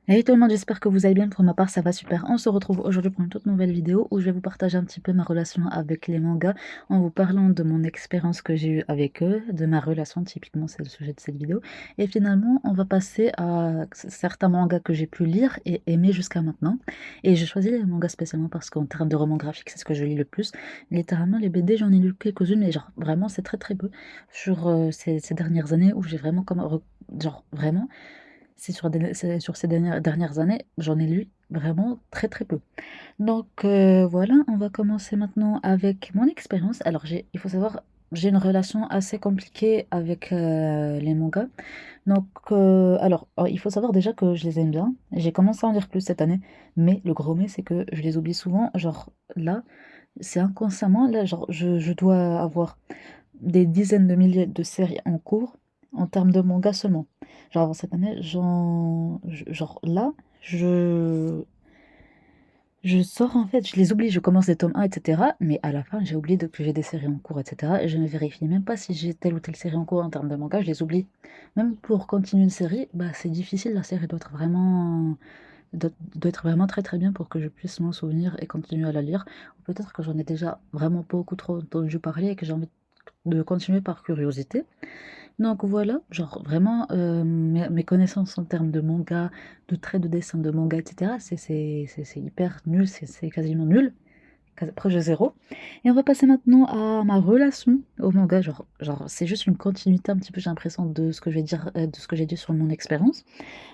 Hey tout le monde, j'espère que vous allez bien. Pour ma part, ça va super. On se retrouve aujourd'hui pour une toute nouvelle vidéo où je vais vous partager un petit peu ma relation avec les mangas en vous parlant de mon expérience que j'ai eue avec eux, de ma relation, typiquement c'est le sujet de cette vidéo. Et finalement, on va passer à certains mangas que j'ai pu lire et aimer jusqu'à maintenant. Et j'ai choisi les mangas spécialement parce qu'en termes de romans graphiques, c'est ce que je lis le plus. Littéralement, les BD, j'en ai lu quelques-unes, mais genre vraiment, c'est très très peu sur ces dernières années où j'ai vraiment comme... Genre vraiment c'est sur ces dernières années, j'en ai lu vraiment très très peu. Donc voilà, on va commencer maintenant avec mon expérience. Alors il faut savoir, j'ai une relation assez compliquée avec les mangas. Donc il faut savoir déjà que je les aime bien. J'ai commencé à en lire plus cette année, mais le gros mais c'est que je les oublie souvent. Genre là, c'est inconsciemment, là, genre je dois avoir des dizaines de milliers de séries en cours en termes de manga seulement. Genre avant cette année, genre là, je je sors en fait, je les oublie, je commence les tomes 1, etc. Mais à la fin, j'ai oublié que j'ai des séries en cours, etc. Et je ne vérifie même pas si j'ai telle ou telle série en cours en termes de manga, je les oublie. Même pour continuer une série, bah c'est difficile, la série doit être vraiment très très bien pour que je puisse m'en souvenir et continuer à la lire. Ou peut-être que j'en ai déjà vraiment beaucoup trop entendu parler et que j'ai envie de continuer par curiosité. Donc voilà, genre vraiment mes connaissances en termes de manga, de traits de dessin de manga, etc. C'est hyper nul, c'est quasiment nul proche de zéro. Et on va passer maintenant à ma relation au manga. Genre c'est juste une continuité un petit peu, j'ai l'impression, de ce que je vais dire, de ce que j'ai dit sur mon expérience.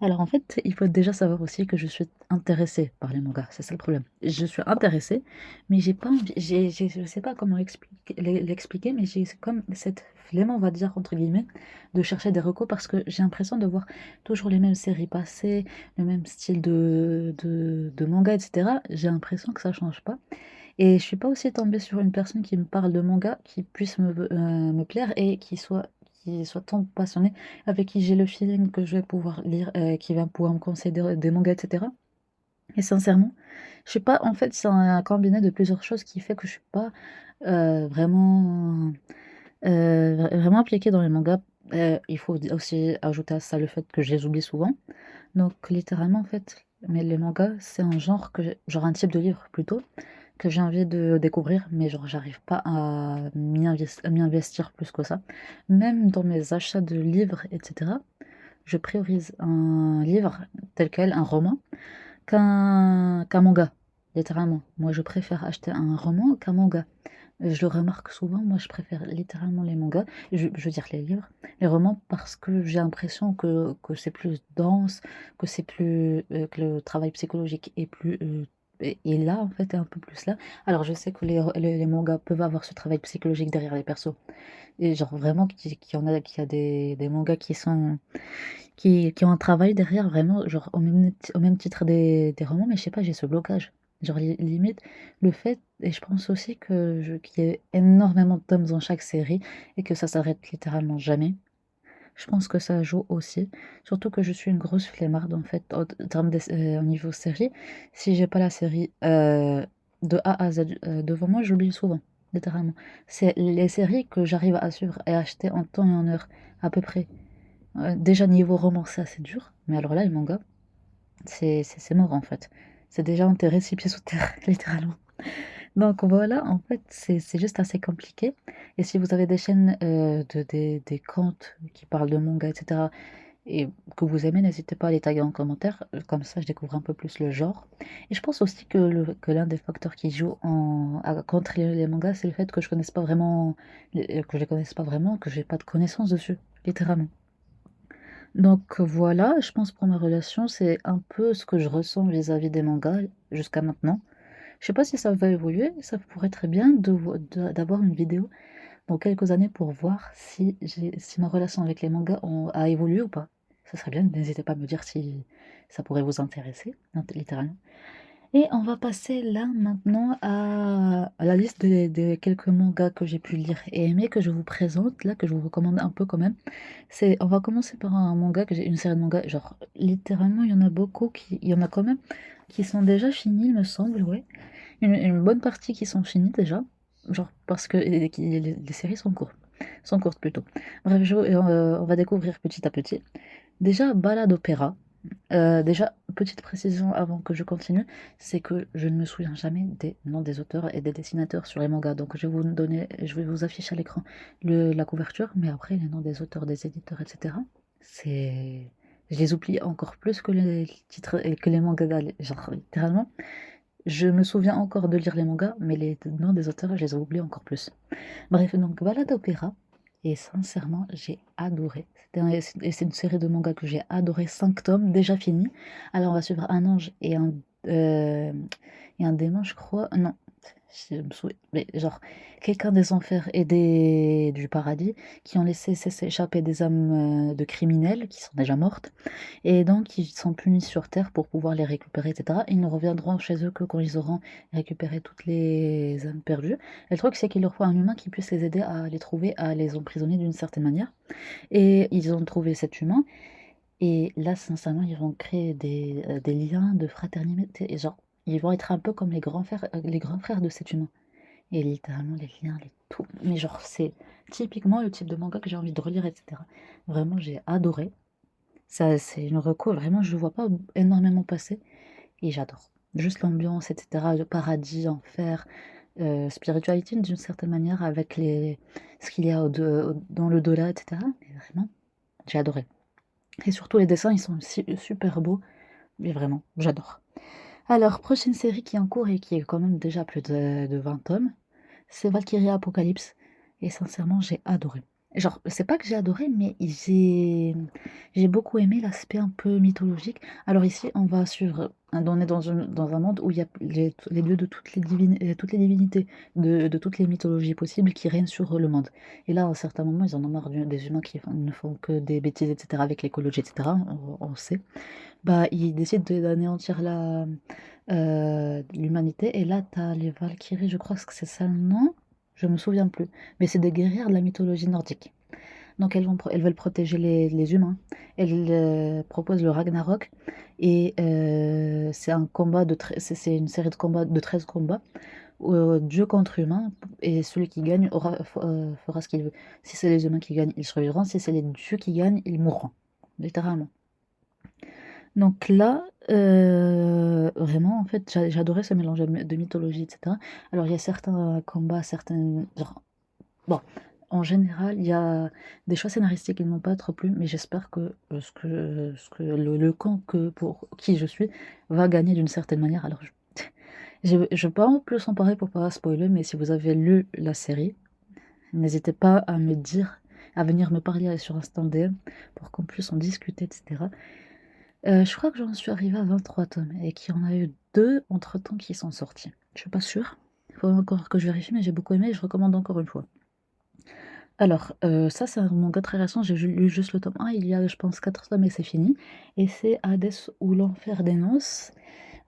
Alors en fait, il faut déjà savoir aussi que je suis intéressée par les mangas, c'est ça le problème. Je suis intéressée, mais j'ai pas envie, je sais pas comment l'expliquer, mais j'ai comme cette flemme, on va dire, entre guillemets, de chercher des recos parce que j'ai l'impression de voir toujours les mêmes séries passer, le même style de manga, etc. J'ai l'impression que ça change pas. Et je suis pas aussi tombée sur une personne qui me parle de manga, qui puisse me plaire et qui soit tant passionnée, avec qui j'ai le feeling que je vais pouvoir lire, qui va pouvoir me conseiller des mangas, etc. Et sincèrement, je sais pas, en fait, c'est un combiné de plusieurs choses qui fait que je suis pas vraiment, vraiment impliquée dans les mangas. Il faut aussi ajouter à ça le fait que je les oublie souvent. Donc, littéralement, en fait, mais les mangas, c'est un genre genre un type de livre plutôt que j'ai envie de découvrir, mais genre j'arrive pas à à m'y investir plus que ça. Même dans mes achats de livres, etc., je priorise un livre tel quel, un roman, qu'un manga, littéralement. Moi, je préfère acheter un roman qu'un manga. Je le remarque souvent, moi je préfère littéralement les mangas, je veux dire les livres, les romans, parce que j'ai l'impression que c'est plus dense, que c'est plus, que le travail psychologique est plus, et là en fait est un peu plus là. Alors je sais que les mangas peuvent avoir ce travail psychologique derrière les persos, et genre vraiment qu'il y a des mangas qui ont un travail derrière vraiment, genre au même titre des romans, mais je sais pas, j'ai ce blocage. Genre limite, le fait, et je pense aussi qu'il y ait énormément de tomes dans chaque série et que ça s'arrête littéralement jamais. Je pense que ça joue aussi. Surtout que je suis une grosse flemmarde en fait, au niveau série. Si j'ai pas la série de A à Z devant moi, j'oublie souvent, littéralement. C'est les séries que j'arrive à suivre et acheter en temps et en heure à peu près. Déjà niveau roman, c'est assez dur, mais alors là, les mangas, c'est mort en fait. C'est déjà enterré 6 pieds sous terre, littéralement. Donc voilà, en fait, c'est juste assez compliqué. Et si vous avez des chaînes, des comptes qui parlent de manga, etc., et que vous aimez, n'hésitez pas à les taguer en commentaire. Comme ça, je découvre un peu plus le genre. Et je pense aussi que l'un des facteurs qui joue contre les mangas, c'est le fait que je connaisse pas vraiment, que je les connaisse pas vraiment, que j'ai pas de connaissances dessus, littéralement. Donc voilà, je pense pour ma relation, c'est un peu ce que je ressens vis-à-vis des mangas jusqu'à maintenant. Je sais pas si ça va évoluer, ça pourrait être bien d'avoir une vidéo dans quelques années pour voir si ma relation avec les mangas a évolué ou pas. Ça serait bien, n'hésitez pas à me dire si ça pourrait vous intéresser, littéralement. Et on va passer là maintenant à la liste des quelques mangas que j'ai pu lire et aimer, que je vous présente, là, que je vous recommande un peu quand même. On va commencer par un manga que j'ai, une série de mangas, genre littéralement il y en a beaucoup il y en a quand même qui sont déjà finis, il me semble, ouais. Une bonne partie qui sont finis déjà, genre parce que les séries sont courtes plutôt. Bref, on va découvrir petit à petit. Déjà, Ballade Opéra. Déjà, petite précision avant que je continue, c'est que je ne me souviens jamais des noms des auteurs et des dessinateurs sur les mangas. Donc je vais vous afficher à l'écran la couverture, mais après les noms des auteurs, des éditeurs, etc. C'est, je les oublie encore plus que les titres et que les mangas, genre littéralement. Je me souviens encore de lire les mangas, mais les noms des auteurs, je les ai oubliés encore plus. Bref, donc Balade Opéra, et sincèrement, j'ai adoré. Et c'est une série de mangas que j'ai adoré, 5 tomes, déjà finis. Alors on va suivre un ange euh, et un démon, je crois. Non, je me souviens, mais genre, quelqu'un des enfers et du paradis qui ont laissé s'échapper des âmes de criminels qui sont déjà mortes. Et donc, ils sont punis sur Terre pour pouvoir les récupérer, etc. Ils ne reviendront chez eux que quand ils auront récupéré toutes les âmes perdues. Et le truc, c'est qu'il leur faut un humain qui puisse les aider à les trouver, à les emprisonner d'une certaine manière. Et ils ont trouvé cet humain. Et là, sincèrement, ils vont créer des liens de fraternité. Et genre, ils vont être un peu comme les grands frères de cet humain. Et littéralement, les liens, les tout. Mais genre, c'est typiquement le type de manga que j'ai envie de relire, etc. Vraiment, j'ai adoré. Ça, c'est une reco, vraiment, je ne vois pas énormément passer et j'adore. Juste l'ambiance, etc., le paradis, enfer, spiritualité d'une certaine manière avec ce qu'il y a dans le-delà, etc. Et vraiment, j'ai adoré. Et surtout, les dessins, ils sont super beaux. Mais vraiment, j'adore. Alors, prochaine série qui est en cours et qui est quand même déjà plus de 20 tomes, c'est Valkyria Apocalypse. Et sincèrement, j'ai adoré. Genre, c'est pas que j'ai adoré, mais j'ai beaucoup aimé l'aspect un peu mythologique. Alors ici, on va suivre, on est dans un monde où il y a les dieux de toutes les divinités, de toutes les mythologies possibles qui règnent sur le monde. Et là, à un certain moment, ils en ont marre des humains qui ne font que des bêtises, etc., avec l'écologie, etc., on sait. Bah, ils décident d'anéantir l'humanité. Et là, t'as les Valkyries, je crois que c'est ça le nom. Je me souviens plus. Mais c'est des guerrières de la mythologie nordique. Donc elles veulent protéger les humains. Elles proposent le Ragnarok. Et c'est un combat c'est une série de combats de 13 combats. Dieu contre humain. Et celui qui gagne fera ce qu'il veut. Si c'est les humains qui gagnent, ils survivront. Si c'est les dieux qui gagnent, ils mourront. Littéralement. Donc là, vraiment, en fait, j'adorais ce mélange de mythologie, etc. Alors, il y a certains combats, certains... Genre, bon, en général, il y a des choix scénaristiques qui ne m'ont pas trop plu, mais j'espère que, le camp pour qui je suis va gagner d'une certaine manière. Alors, je ne vais pas en plus en parler pour pas spoiler, mais si vous avez lu la série, n'hésitez pas à me dire, à venir me parler sur Instant DM pour qu'on puisse en discuter, etc. Je crois que j'en suis arrivée à 23 tomes et qu'il y en a eu 2 entre-temps qui sont sortis. Je suis pas sûre. Il faut encore que je vérifie, mais j'ai beaucoup aimé et je recommande encore une fois. Alors, ça, c'est un manga très récent. J'ai lu juste le tome 1. Il y a, je pense, 4 tomes et c'est fini. Et c'est Hadès ou l'enfer des noces.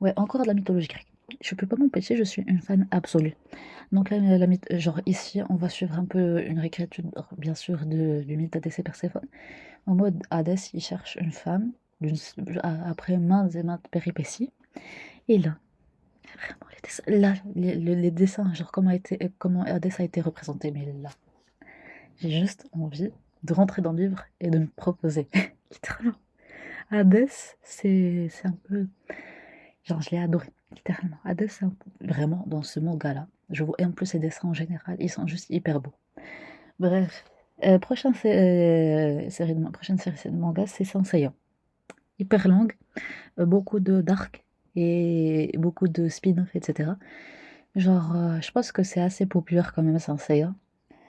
Ouais, encore de la mythologie grecque. Je peux pas m'empêcher, je suis une fan absolue. Donc là, genre ici, on va suivre un peu une réécriture, bien sûr, du mythe d'Hadès et Perséphone. En mode, Hadès, il cherche une femme après maintes et maintes péripéties. Et là, vraiment, les dessins, genre comment Hadès a été représenté, mais là, j'ai juste envie de rentrer dans le livre et de me proposer. Littéralement. Hadès, c'est un peu... Genre, je l'ai adoré, littéralement. Hadès, c'est vraiment dans ce manga-là. Et en plus, les dessins en général, ils sont juste hyper beaux. Bref, prochaine série de manga, c'est Saint Seiya. Hyper longue, beaucoup de d'arcs et beaucoup de spin-off, etc. Genre, je pense que c'est assez populaire quand même, Saint Seiya.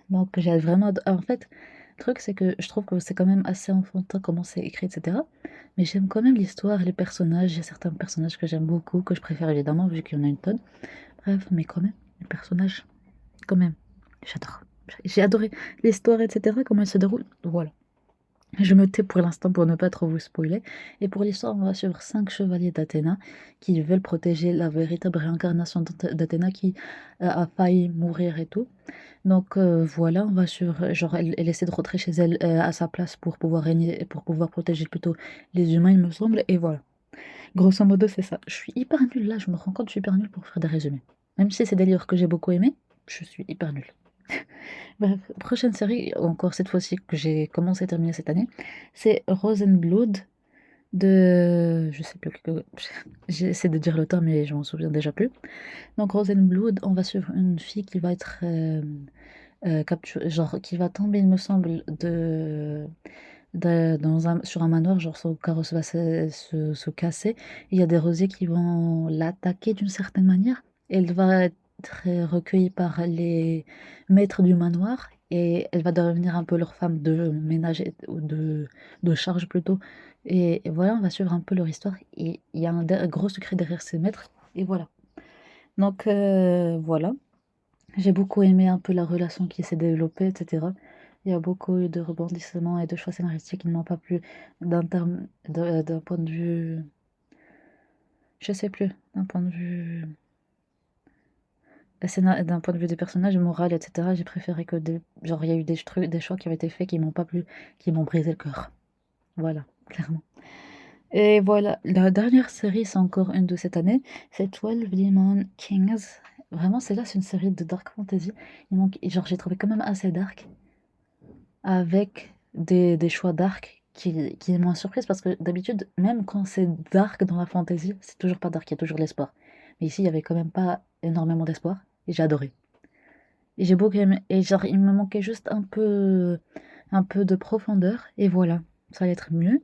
Donc, j'ai vraiment. En fait, le truc, c'est que je trouve que c'est quand même assez enfantin comment c'est écrit, etc. Mais j'aime quand même l'histoire, les personnages. Il y a certains personnages que j'aime beaucoup, que je préfère évidemment, vu qu'il y en a une tonne. Bref, mais quand même, les personnages, quand même, j'adore. J'ai adoré l'histoire, etc., comment elle se déroule. Voilà. Je me tais pour l'instant pour ne pas trop vous spoiler. Et pour l'histoire, on va suivre 5 chevaliers d'Athéna qui veulent protéger la véritable réincarnation d'Athéna qui a failli mourir et tout. Donc voilà, on va suivre. Genre, elle essaie de rentrer chez elle à sa place pour pouvoir régner, pour pouvoir protéger plutôt les humains, il me semble. Et voilà. Grosso modo, c'est ça. Je suis hyper nulle là, je me rends compte, je suis hyper nulle pour faire des résumés. Même si c'est des livres que j'ai beaucoup aimés, je suis hyper nulle. Bref, prochaine série, encore cette fois-ci que j'ai commencé à terminer cette année, c'est Rose and Blood. de... Je sais plus, j'essaie de dire le temps, mais je m'en souviens déjà plus. Donc Rosenblood, on va suivre une fille qui va être capturée, genre qui va tomber, il me semble, sur un manoir, genre son carrosse va se casser. Il y a des rosiers qui vont l'attaquer d'une certaine manière. Elle va être recueillie par les maîtres du manoir et elle va devenir un peu leur femme de ménage ou de charge plutôt. Et voilà, on va suivre un peu leur histoire. Et il y a un gros secret derrière ces maîtres. Et voilà. Donc voilà. J'ai beaucoup aimé un peu la relation qui s'est développée, etc. Il y a beaucoup eu de rebondissements et de choix scénaristiques qui ne m'ont pas plu d'un point de vue, je sais plus, d'un point de vue, d'un point de vue des personnages, moral, etc. J'ai préféré que genre il y a eu des trucs, des choix qui avaient été faits qui m'ont pas plu, qui m'ont brisé le cœur. Voilà, clairement. Et voilà, la dernière série, c'est encore une de cette année, c'est 12 Demon Kings. Vraiment, c'est là, c'est une série de dark fantasy. Genre, j'ai trouvé quand même assez dark. Avec des choix dark qui m'ont surprise parce que d'habitude, même quand c'est dark dans la fantasy, c'est toujours pas dark, il y a toujours de l'espoir. Mais ici, il y avait quand même pas énormément d'espoir et j'ai adoré. Et j'ai beaucoup aimé. Et genre, il me manquait juste un peu de profondeur et voilà, ça allait être mieux.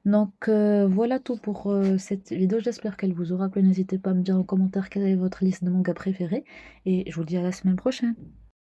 Donc voilà tout pour cette vidéo. J'espère qu'elle vous aura plu. N'hésitez pas à me dire en commentaire quelle est votre liste de mangas préférée et je vous dis à la semaine prochaine.